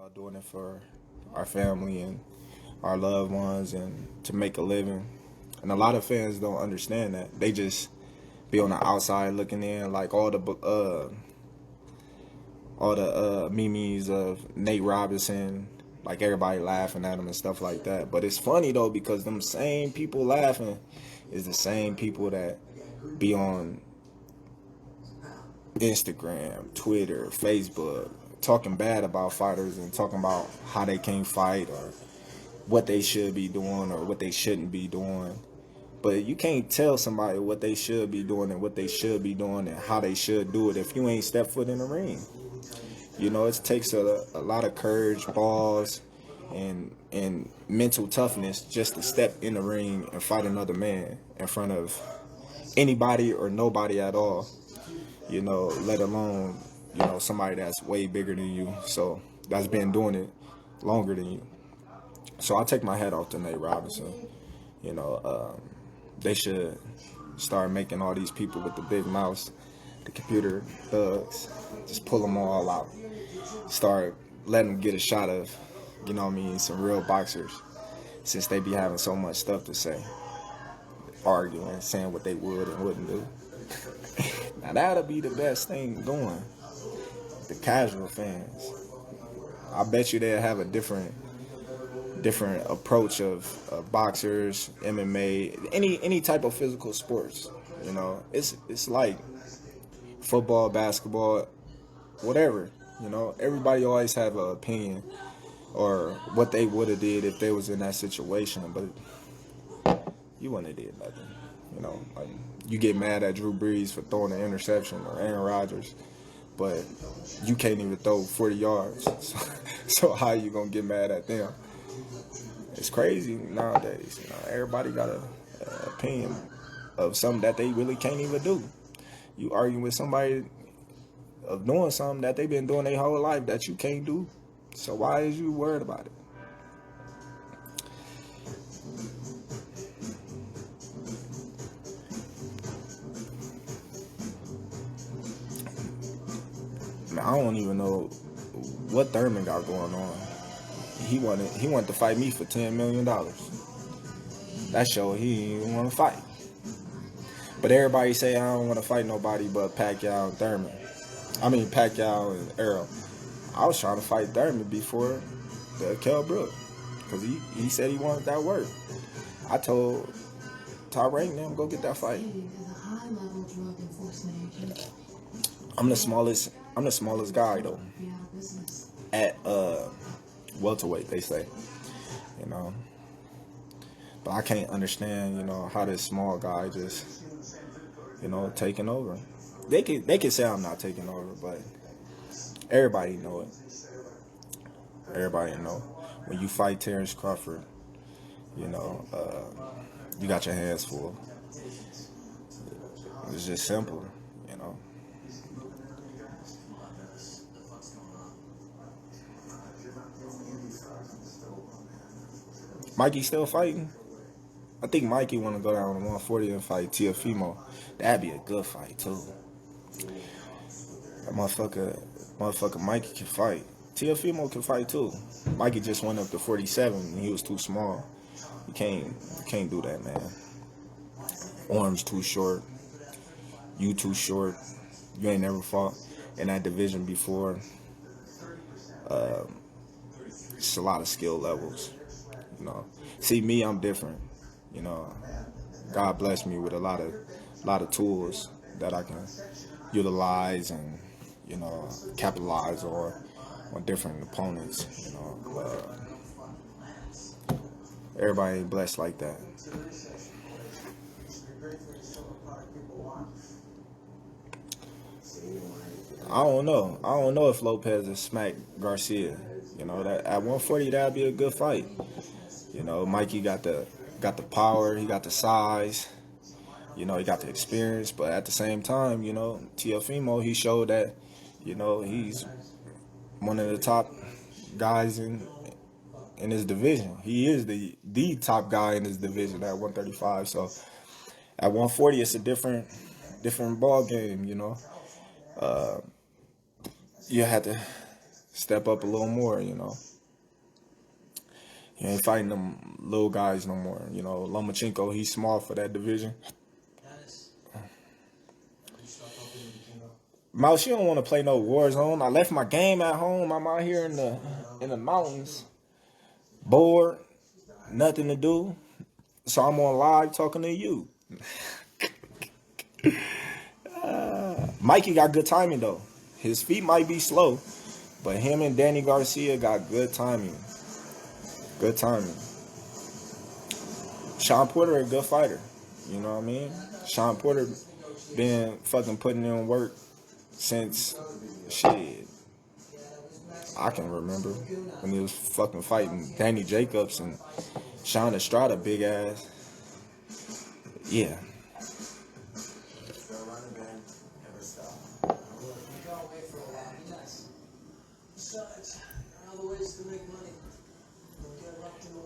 all doing it for our family and our loved ones and to make a living. And a lot of fans don't understand that. They just be on the outside looking in, like all the memes of Nate Robinson, like everybody laughing at him and stuff like that. But it's funny though because them same people laughing is the same people that be on Instagram, Twitter, Facebook, talking bad about fighters and talking about how they can't fight or what they should be doing or what they shouldn't be doing. But you can't tell somebody what they should be doing and what they should be doing and how they should do it if you ain't step foot in the ring. You know, it takes a lot of courage, balls, and mental toughness just to step in the ring and fight another man in front of anybody or nobody at all. You know, let alone, somebody that's way bigger than you. So that's been doing it longer than you. So I take my hat off to Nate Robinson. They should start making all these people with the big mouths, the computer thugs, just pull them all out. Start letting them get a shot of, some real boxers, since they be having so much stuff to say, arguing, saying what they would and wouldn't do. Now that'll be the best thing going. The casual fans, I bet you they'll have a different approach of boxers, MMA, any type of physical sports. It's like football, basketball, whatever. Everybody always have an opinion or what they would have did if they was in that situation, but you wouldn't have did nothing. Like you get mad at Drew Brees for throwing an interception or Aaron Rodgers, but you can't even throw 40 yards. So how you gonna get mad at them? It's crazy nowadays. Everybody got an opinion of something that they really can't even do. You arguing with somebody of doing something that they've been doing their whole life that you can't do. So why is you worried about it? Man, I don't even know what Thurman got going on. He wanted to fight me for $10 million. That showed he didn't want to fight. But everybody say I don't want to fight nobody but Pacquiao and Thurman. Pacquiao and Errol. I was trying to fight Thurman before the Kell Brook because he said he wanted that work. I told Top Rank them go get that fight. I'm the smallest guy though. At welterweight, they say. But I can't understand, how this small guy just, taking over. They can say I'm not taking over, but everybody know it. Everybody know. When you fight Terence Crawford, you got your hands full. It's just simple, Mikey still fighting? I think Mikey want to go down to 140 and fight Teofimo. That'd be a good fight too. That motherfucker Mikey can fight. Teofimo can fight too. Mikey just went up to 47 and he was too small. You can't do that, man. Arms too short. You too short. You ain't never fought in that division before. It's a lot of skill levels. See me, I'm different. God bless me with a lot of tools that I can utilize and capitalize on different opponents. Everybody ain't blessed like that. I don't know if Lopez has smacked Garcia. That at 140 that'd be a good fight. Mikey got the power, he got the size, he got the experience, but at the same time, Teofimo, he showed that, he's one of the top guys in his division. He is the top guy in his division at 135. So at 140, it's a different ball game. You have to step up a little more, you know. He ain't fighting them little guys no more. You know, Lomachenko, he's small for that division. Mouse, you don't want to play no war zone. I left my game at home. I'm out here in the mountains, bored, nothing to do. So I'm on live talking to you. Mikey got good timing though. His feet might be slow, but him and Danny Garcia got good timing. Good timing. Shawn Porter a good fighter. You know what I mean? Shawn Porter been fucking putting in work since shit. I can remember when he was fucking fighting Danny Jacobs and Sean Estrada, big ass. Yeah.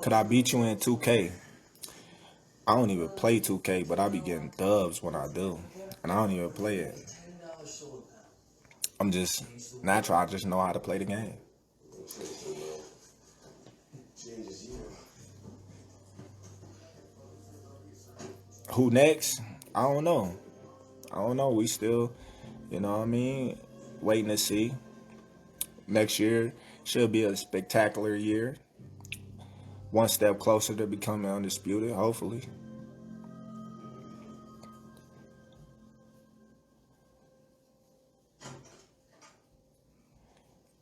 Could I beat you in 2K? I don't even play 2K, but I be getting dubs when I do. And I don't even play it. I'm just natural. I just know how to play the game. Who next? I don't know. We still, you know what I mean, waiting to see. Next year should be a spectacular year. One step closer to becoming undisputed, hopefully.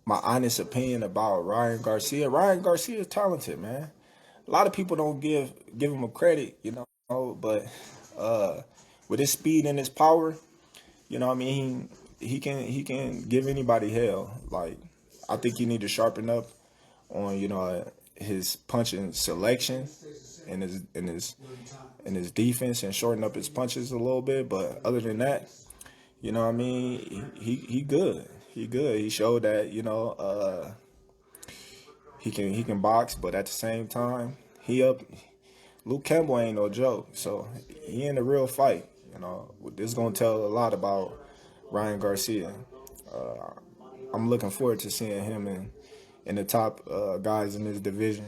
My honest opinion about Ryan Garcia. Ryan Garcia is talented, man. A lot of people don't give him a credit, you know, but with his speed and his power, you know what I mean, he can give anybody hell. Like, I think you need to sharpen up on, you know, his punching selection and his defense and shorten up his punches a little bit. But other than that, you know what I mean, he good. He good. He showed that, you know, he can box, but at the same time, Luke Campbell ain't no joke. So he in a real fight. You know, this is gonna tell a lot about Ryan Garcia. I'm looking forward to seeing him in the top guys in this division.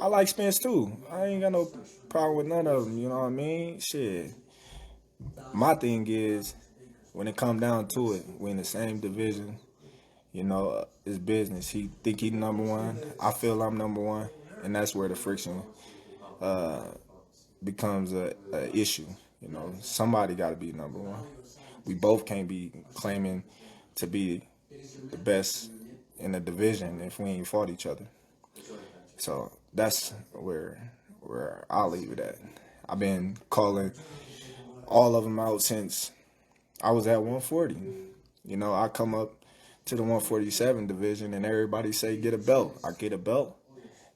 I like Spence too. I ain't got no problem with none of them. You know what I mean? Shit. My thing is, when it come down to it, we in the same division. You know, it's business. He think he number one. I feel I'm number one, and that's where the friction becomes a issue. You know, somebody got to be number one. We both can't be claiming to be the best in the division if we ain't fought each other. So that's where I'll leave it at. I've been calling all of them out since I was at 140. You know, I come up to the 147 division and everybody say get a belt. I get a belt.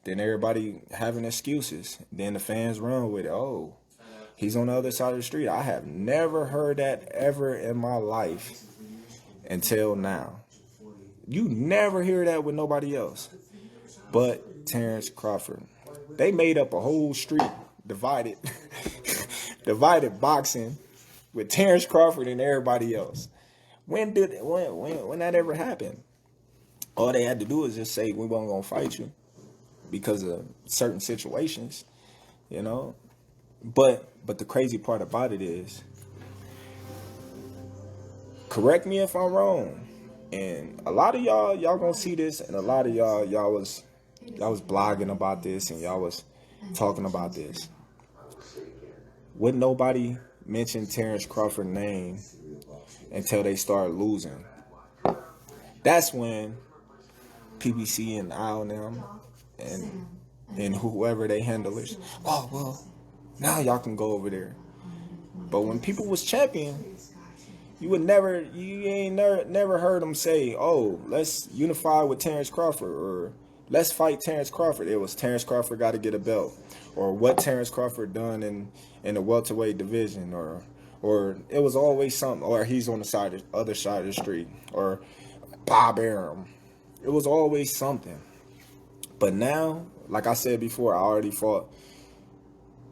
Then everybody having excuses. Then the fans run with it. Oh, he's on the other side of the street. I have never heard that ever in my life until now. You never hear that with nobody else but Terence Crawford. They made up a whole street divided boxing with Terence Crawford and everybody else. When that ever happened? All they had to do is just say we weren't gonna fight you because of certain situations, you know. But the crazy part about it is, correct me if I'm wrong, and a lot of y'all gonna see this, and a lot of y'all was blogging about this, and y'all was talking about this. Wouldn't nobody mention Terence Crawford's name until they start losing? That's when PBC and them and whoever they handlers, oh well, now y'all can go over there. But when people was champion, you ain't never heard them say, oh, let's unify with Terence Crawford, or let's fight Terence Crawford. It was Terence Crawford got to get a belt, or what Terence Crawford done in the welterweight division, or it was always something, or he's on the other side of the street, or Bob Arum. It was always something. But now, like I said before, I already fought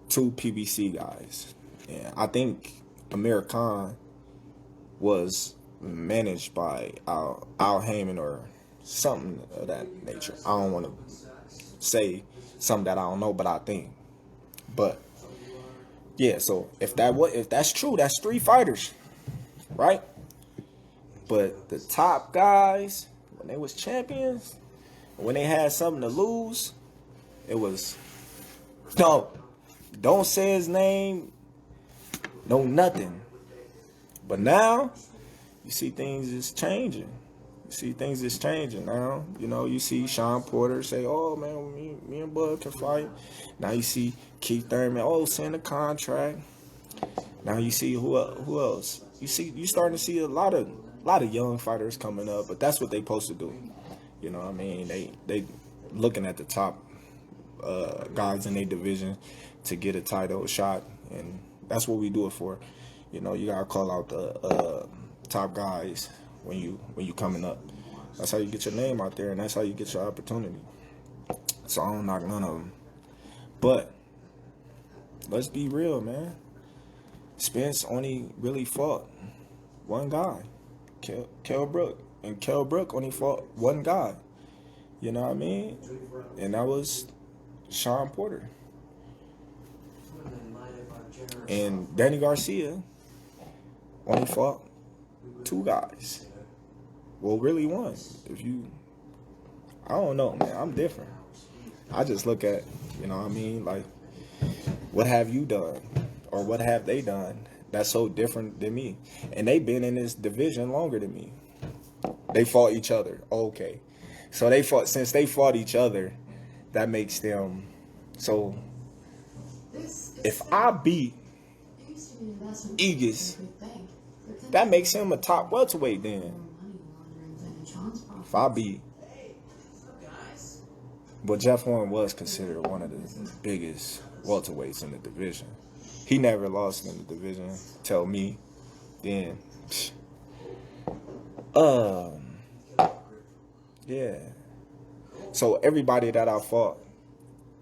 2 PBC guys. And I think Amir Khan was managed by Al Heyman or something of that nature. I don't want to say something that I don't know, but I think. But yeah, so if that's true, that's 3 fighters, right? But the top guys, when they was champions, when they had something to lose, it was no, don't say his name, no nothing. But now, you see things is changing. You see things is changing now. You know, you see Shawn Porter say, "Oh man, me and Bud can fight." Now you see Keith Thurman, "Oh, send a contract." Now you see who else? You starting to see a lot of young fighters coming up, but that's what they supposed to do. You know what I mean? They looking at the top guys in their division to get a title shot, and that's what we do it for. You know, you gotta call out the top guys when you coming up. That's how you get your name out there, and that's how you get your opportunity. So I don't knock none of them. But let's be real, man. Spence only really fought one guy, Kell Brook, and Kell Brook only fought one guy. You know what I mean? And that was Shawn Porter. And Danny Garcia only fought 2 guys. Well, really one. I don't know, man. I'm different. I just look at, you know what I mean? Like, what have you done? Or what have they done that's so different than me? And they've been in this division longer than me. They fought each other. Okay. So since they fought each other, that makes them, so if I beat Aegis, that makes him a top welterweight then. If I beat, but Jeff Horn was considered one of the biggest welterweights in the division. He never lost in the division. Tell me, then. Yeah. So everybody that I fought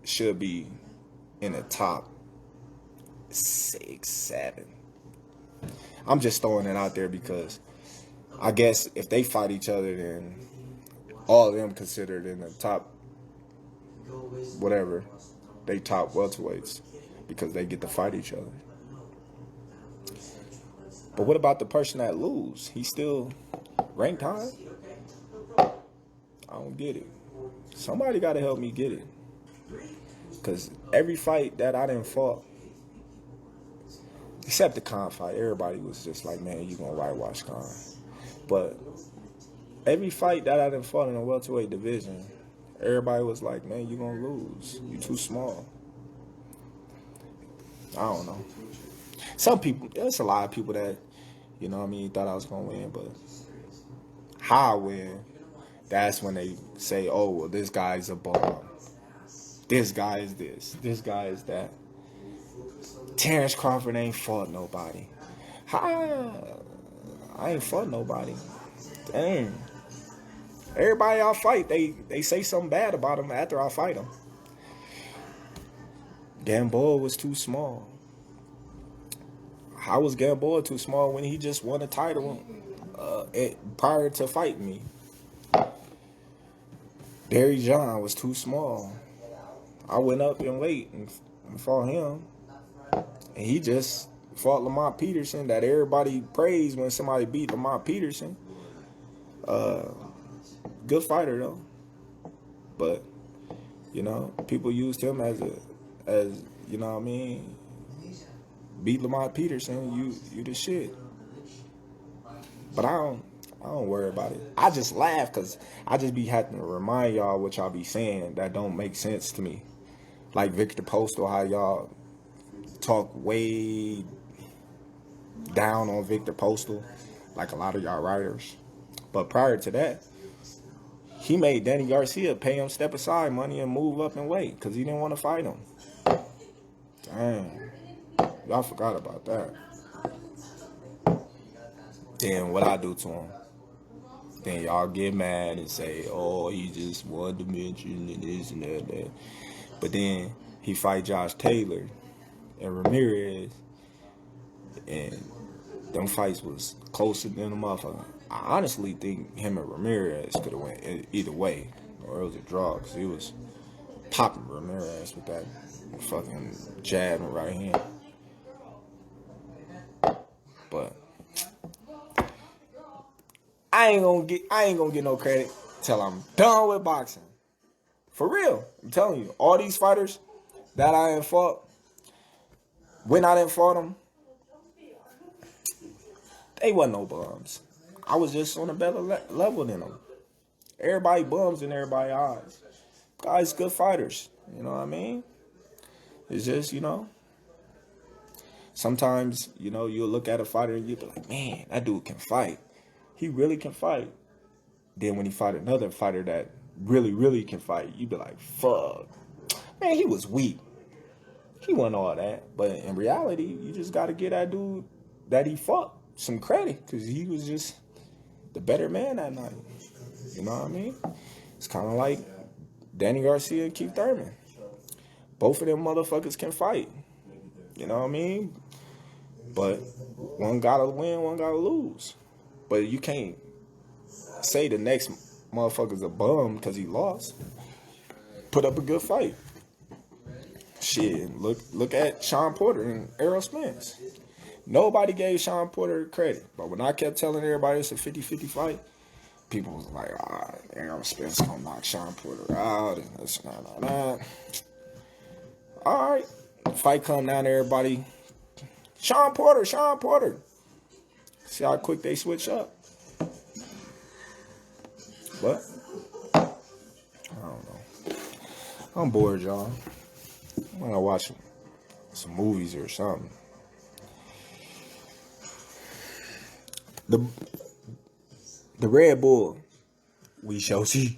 should be in the top 6, 7. I'm just throwing it out there because I guess if they fight each other, then all of them considered in the top, whatever, they top welterweights because they get to fight each other. But what about the person that lose? He's still ranked high? I don't get it. Somebody got to help me get it. Because every fight that I done fought, except the Khan fight, everybody was just like, man, you going to whitewash Khan. But every fight that I done fought in the welterweight division, everybody was like, man, you going to lose. You too small. I don't know. Some people, there's a lot of people that, you know what I mean, thought I was going to win, but how I win, that's when they say, oh, well, this guy's a bomb. This guy is this. This guy is that. Terence Crawford ain't fought nobody. How? I ain't fought nobody. Dang. Everybody I fight, they say something bad about him after I fight him. Gamboa was too small. How was Gamboa too small when he just won a title prior to fighting me? Derry John was too small. I went up in weight and fought him. And he just fought Lamont Peterson that everybody praised when somebody beat Lamont Peterson. Good fighter, though. But, you know, people used him as you know what I mean? Beat Lamont Peterson, you the shit. But I don't worry about it. I just laugh because I just be having to remind y'all what y'all be saying that don't make sense to me. Like Victor Postal, how y'all talk way down on Victor Postal, like a lot of y'all writers. But prior to that, he made Danny Garcia pay him step aside money and move up and weight because he didn't want to fight him. Dang. Y'all forgot about that. Then what I do to him? Then y'all get mad and say, oh, he just one dimension and this and that. But then he fight Josh Taylor and Ramirez, and them fights was closer than the motherfucker. I honestly think him and Ramirez could have went either way, or it was a draw, because he was popping Ramirez with that fucking jab and right hand. But I ain't gonna get no credit till I'm done with boxing. For real, I'm telling you, all these fighters that I ain't fought, when I didn't fought them, they wasn't no bums. I was just on a better level than them. Everybody bums in everybody's eyes. Guys, good fighters. You know what I mean? It's just, sometimes, you'll look at a fighter and you'll be like, man, that dude can fight. He really can fight. Then when he fight another fighter that really, really can fight, you be like, fuck. Man, he was weak. He wasn't all that. But in reality, you just got to give that dude that he fought some credit, because he was just the better man that night. You know what I mean? It's kind of like Danny Garcia and Keith Thurman. Both of them motherfuckers can fight. You know what I mean? But one gotta win, one gotta lose. But you can't say the next motherfucker's a bum because he lost. Put up a good fight. Shit, look at Shawn Porter and Errol Spence. Nobody gave Shawn Porter credit. But when I kept telling everybody it's a 50-50 fight, people was like, Errol Spence gonna knock Shawn Porter out and this and that. All right. Fight come down to everybody. Shawn Porter. See how quick they switch up. But I don't know. I'm bored, y'all. I'm gonna watch some movies or something. The Red Bull, we shall see.